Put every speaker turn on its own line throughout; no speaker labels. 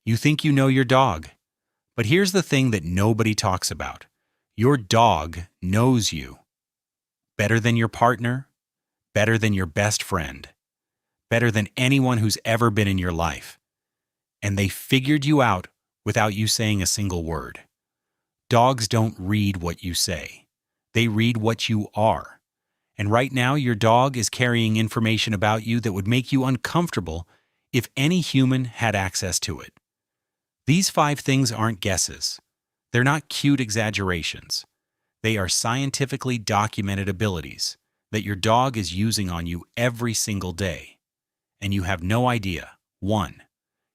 You think you know your dog. But here's the thing that nobody talks about. Your dog knows you. Better than your partner, better than your best friend, better than anyone who's ever been in your life. And they figured you out without you saying a single word. Dogs don't read what you say. They read what you are. And right now, your dog is carrying information about you that would make you uncomfortable if any human had access to it. These 5 things aren't guesses. They're not cute exaggerations. They are scientifically documented abilities that your dog is using on you every single day. And you have no idea. 1.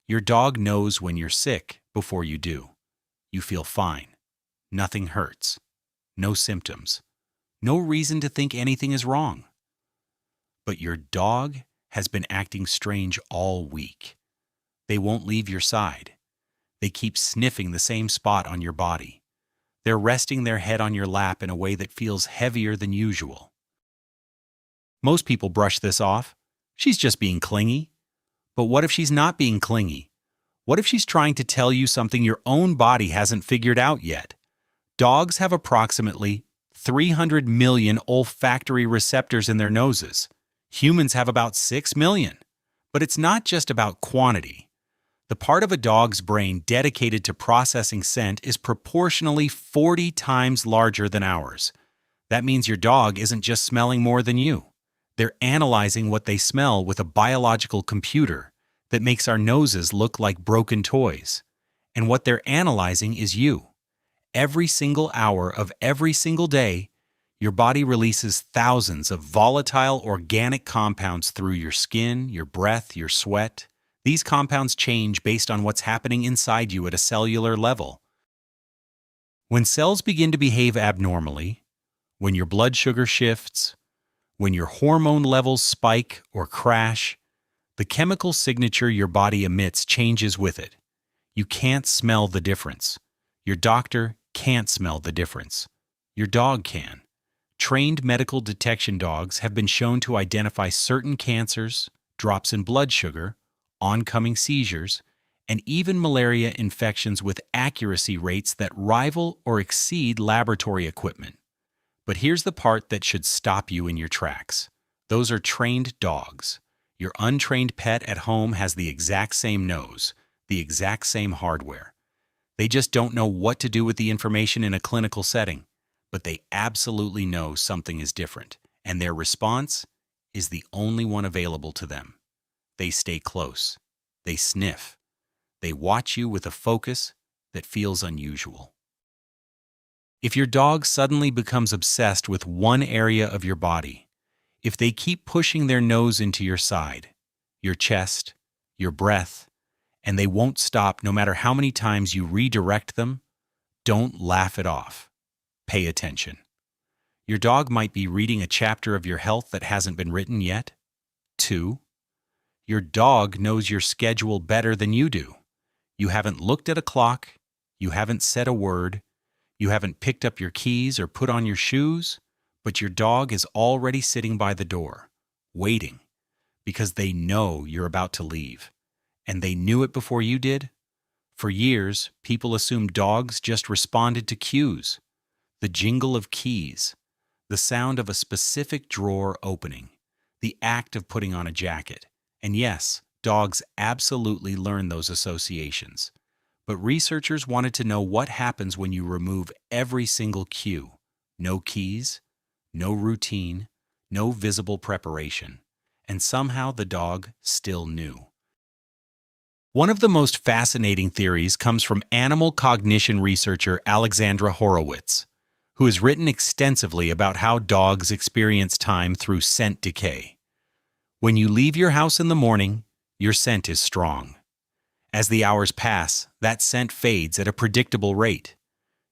Your dog knows when you're sick before you do. You feel fine. Nothing hurts. No symptoms. No reason to think anything is wrong. But your dog has been acting strange all week. They won't leave your side. They keep sniffing the same spot on your body. They're resting their head on your lap in a way that feels heavier than usual. Most people brush this off. She's just being clingy. But what if she's not being clingy? What if she's trying to tell you something your own body hasn't figured out yet? Dogs have approximately 300 million olfactory receptors in their noses. Humans have about 6 million. But it's not just about quantity. The part of a dog's brain dedicated to processing scent is proportionally 40 times larger than ours. That means your dog isn't just smelling more than you. They're analyzing what they smell with a biological computer that makes our noses look like broken toys. And what they're analyzing is you. Every single hour of every single day, your body releases thousands of volatile organic compounds through your skin, your breath, your sweat. These compounds change based on what's happening inside you at a cellular level. When cells begin to behave abnormally, when your blood sugar shifts, when your hormone levels spike or crash, the chemical signature your body emits changes with it. You can't smell the difference. Your doctor can't smell the difference. Your dog can. Trained medical detection dogs have been shown to identify certain cancers, drops in blood sugar, oncoming seizures, and even malaria infections with accuracy rates that rival or exceed laboratory equipment. But here's the part that should stop you in your tracks. Those are trained dogs. Your untrained pet at home has the exact same nose, the exact same hardware. They just don't know what to do with the information in a clinical setting, but they absolutely know something is different, and their response is the only one available to them. They stay close. They sniff. They watch you with a focus that feels unusual. If your dog suddenly becomes obsessed with one area of your body, if they keep pushing their nose into your side, your chest, your breath, and they won't stop no matter how many times you redirect them, don't laugh it off. Pay attention. Your dog might be reading a chapter of your health that hasn't been written yet. 2. Your dog knows your schedule better than you do. You haven't looked at a clock, you haven't said a word, you haven't picked up your keys or put on your shoes, but your dog is already sitting by the door, waiting, because they know you're about to leave. And they knew it before you did? For years, people assumed dogs just responded to cues. The jingle of keys, the sound of a specific drawer opening, the act of putting on a jacket. And yes, dogs absolutely learn those associations. But researchers wanted to know what happens when you remove every single cue. No keys, no routine, no visible preparation. And somehow the dog still knew. One of the most fascinating theories comes from animal cognition researcher Alexandra Horowitz, who has written extensively about how dogs experience time through scent decay. When you leave your house in the morning, your scent is strong. As the hours pass, that scent fades at a predictable rate.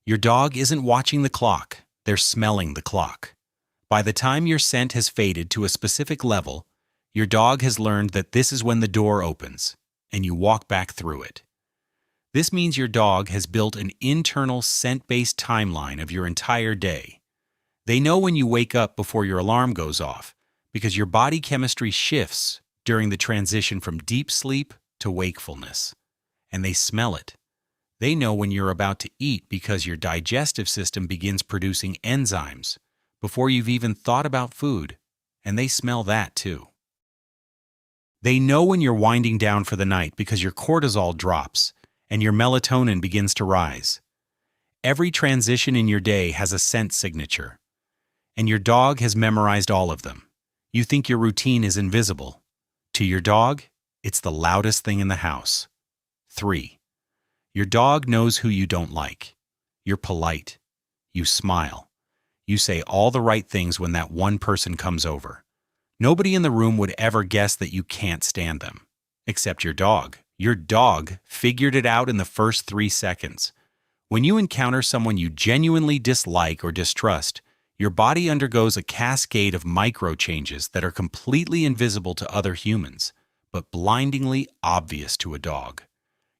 Your dog isn't watching the clock, they're smelling the clock. By the time your scent has faded to a specific level, your dog has learned that this is when the door opens, and you walk back through it. This means your dog has built an internal scent-based timeline of your entire day. They know when you wake up before your alarm goes off, because your body chemistry shifts during the transition from deep sleep to wakefulness. and they smell it. They know when you're about to eat because your digestive system begins producing enzymes before you've even thought about food, and they smell that too. They know when you're winding down for the night because your cortisol drops and your melatonin begins to rise. Every transition in your day has a scent signature, and your dog has memorized all of them. You think your routine is invisible. To your dog, it's the loudest thing in the house. 3. Your dog knows who you don't like. You're polite. You smile. You say all the right things when that one person comes over. Nobody in the room would ever guess that you can't stand them, except your dog. Your dog figured it out in the first 3 seconds. When you encounter someone you genuinely dislike or distrust, your body undergoes a cascade of micro changes that are completely invisible to other humans, but blindingly obvious to a dog.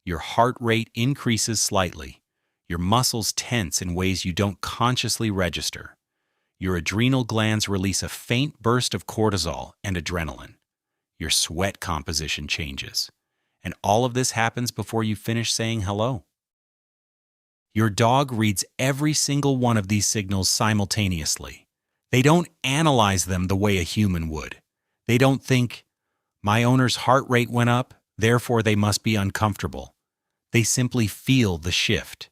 Your heart rate increases slightly. Your muscles tense in ways you don't consciously register. Your adrenal glands release a faint burst of cortisol and adrenaline. Your sweat composition changes. And all of this happens before you finish saying hello. Your dog reads every single one of these signals simultaneously. They don't analyze them the way a human would. They don't think, my owner's heart rate went up, therefore they must be uncomfortable. They simply feel the shift.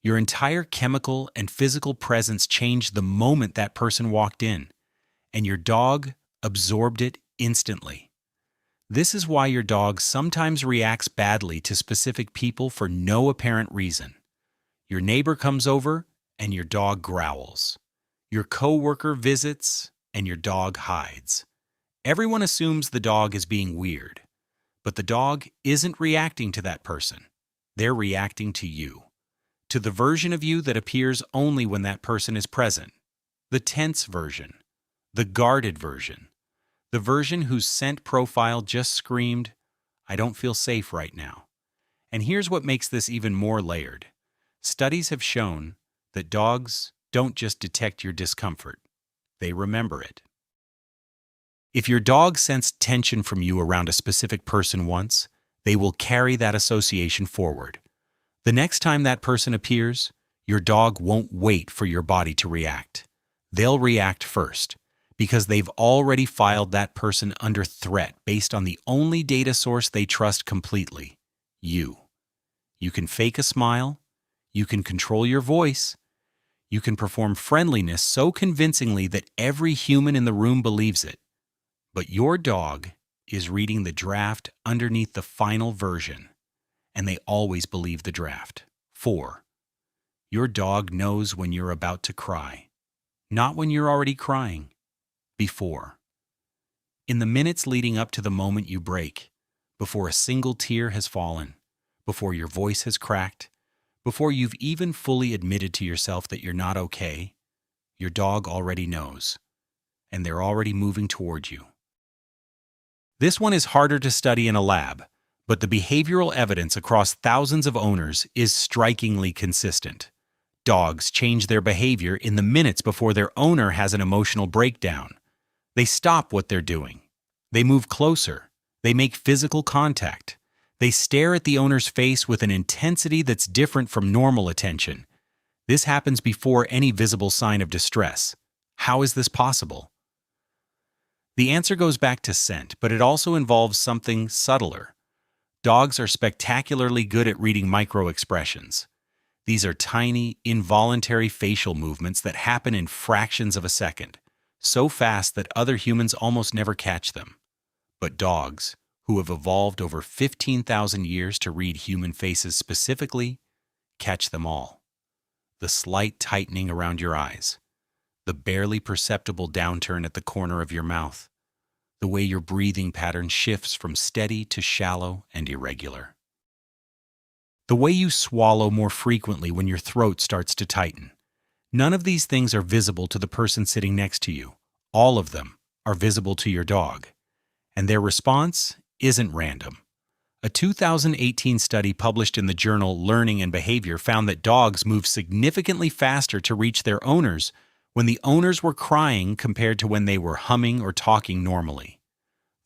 Your entire chemical and physical presence changed the moment that person walked in, and your dog absorbed it instantly. This is why your dog sometimes reacts badly to specific people for no apparent reason. Your neighbor comes over, and your dog growls. Your coworker visits, and your dog hides. Everyone assumes the dog is being weird, but the dog isn't reacting to that person. They're reacting to you. To the version of you that appears only when that person is present. The tense version. The guarded version. The version whose scent profile just screamed, I don't feel safe right now. And here's what makes this even more layered. Studies have shown that dogs don't just detect your discomfort. They remember it. If your dog sensed tension from you around a specific person once, they will carry that association forward. The next time that person appears, your dog won't wait for your body to react. They'll react first, because they've already filed that person under threat based on the only data source they trust completely, you. You can fake a smile, you can control your voice, you can perform friendliness so convincingly that every human in the room believes it. But your dog is reading the draft underneath the final version, and they always believe the draft. 4. Your dog knows when you're about to cry, not when you're already crying, before. In the minutes leading up to the moment you break, before a single tear has fallen, before your voice has cracked, before you've even fully admitted to yourself that you're not okay, your dog already knows, and they're already moving toward you. This one is harder to study in a lab, but the behavioral evidence across thousands of owners is strikingly consistent. Dogs change their behavior in the minutes before their owner has an emotional breakdown. They stop what they're doing. They move closer. They make physical contact. They stare at the owner's face with an intensity that's different from normal attention. This happens before any visible sign of distress. How is this possible? The answer goes back to scent, but it also involves something subtler. Dogs are spectacularly good at reading micro-expressions. These are tiny, involuntary facial movements that happen in fractions of a second, so fast that other humans almost never catch them. But dogs, who have evolved over 15,000 years to read human faces specifically, catch them all. The slight tightening around your eyes, the barely perceptible downturn at the corner of your mouth, the way your breathing pattern shifts from steady to shallow and irregular. The way you swallow more frequently when your throat starts to tighten. None of these things are visible to the person sitting next to you. All of them are visible to your dog. And their response isn't random. A 2018 study published in the journal Learning and Behavior found that dogs move significantly faster to reach their owners when the owners were crying compared to when they were humming or talking normally.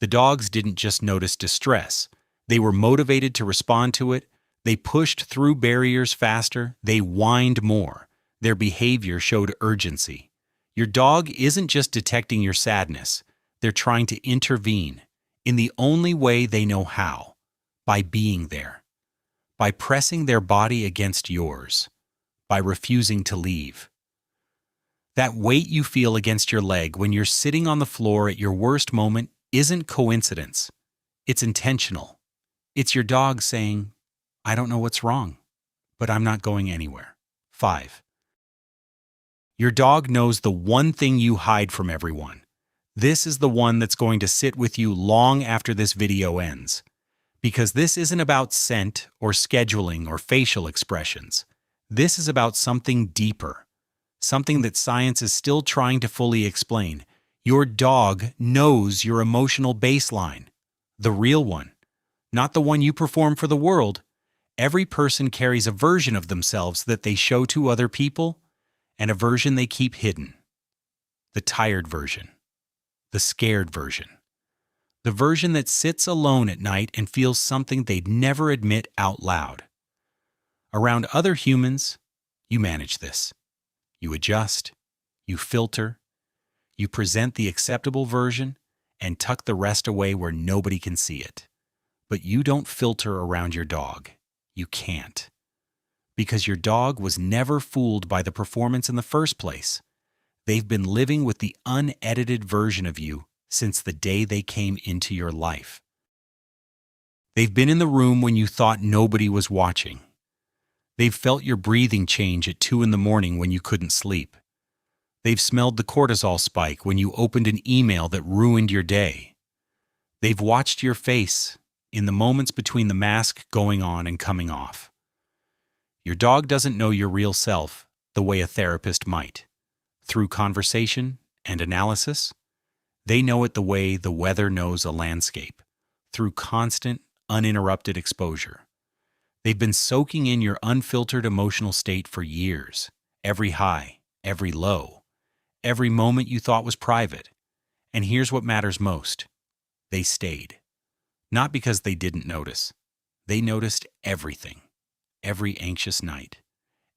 The dogs didn't just notice distress. They were motivated to respond to it. They pushed through barriers faster, they whined more. Their behavior showed urgency. Your dog isn't just detecting your sadness, they're trying to intervene in the only way they know how, by being there, by pressing their body against yours, by refusing to leave. That weight you feel against your leg when you're sitting on the floor at your worst moment isn't coincidence. It's intentional. It's your dog saying, "I don't know what's wrong, but I'm not going anywhere." 5. Your dog knows the one thing you hide from everyone. This is the one that's going to sit with you long after this video ends. Because this isn't about scent or scheduling or facial expressions. This is about something deeper. Something that science is still trying to fully explain. Your dog knows your emotional baseline. The real one. Not the one you perform for the world. Every person carries a version of themselves that they show to other people, and a version they keep hidden. The tired version. The scared version. The version that sits alone at night and feels something they'd never admit out loud. Around other humans, you manage this. You adjust, you filter, you present the acceptable version, and tuck the rest away where nobody can see it. But you don't filter around your dog. You can't. Because your dog was never fooled by the performance in the first place. They've been living with the unedited version of you since the day they came into your life. They've been in the room when you thought nobody was watching. They've felt your breathing change at 2 a.m. when you couldn't sleep. They've smelled the cortisol spike when you opened an email that ruined your day. They've watched your face in the moments between the mask going on and coming off. Your dog doesn't know your real self the way a therapist might. Through conversation and analysis, they know it the way the weather knows a landscape, through constant, uninterrupted exposure. They've been soaking in your unfiltered emotional state for years, every high, every low, every moment you thought was private. And here's what matters most. They stayed. Not because they didn't notice. They noticed everything. Every anxious night,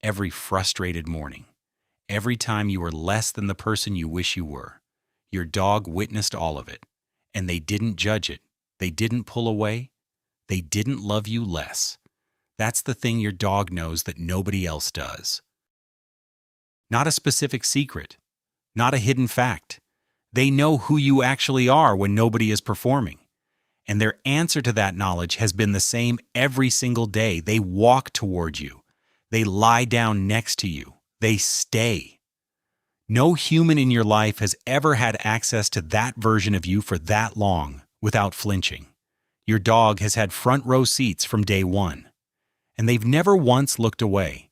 every frustrated morning, every time you were less than the person you wish you were. Your dog witnessed all of it, and they didn't judge it. They didn't pull away. They didn't love you less. That's the thing your dog knows that nobody else does. Not a specific secret, not a hidden fact. They know who you actually are when nobody is performing. And their answer to that knowledge has been the same every single day. They walk toward you. They lie down next to you. They stay. No human in your life has ever had access to that version of you for that long without flinching. Your dog has had front row seats from day one. And they've never once looked away.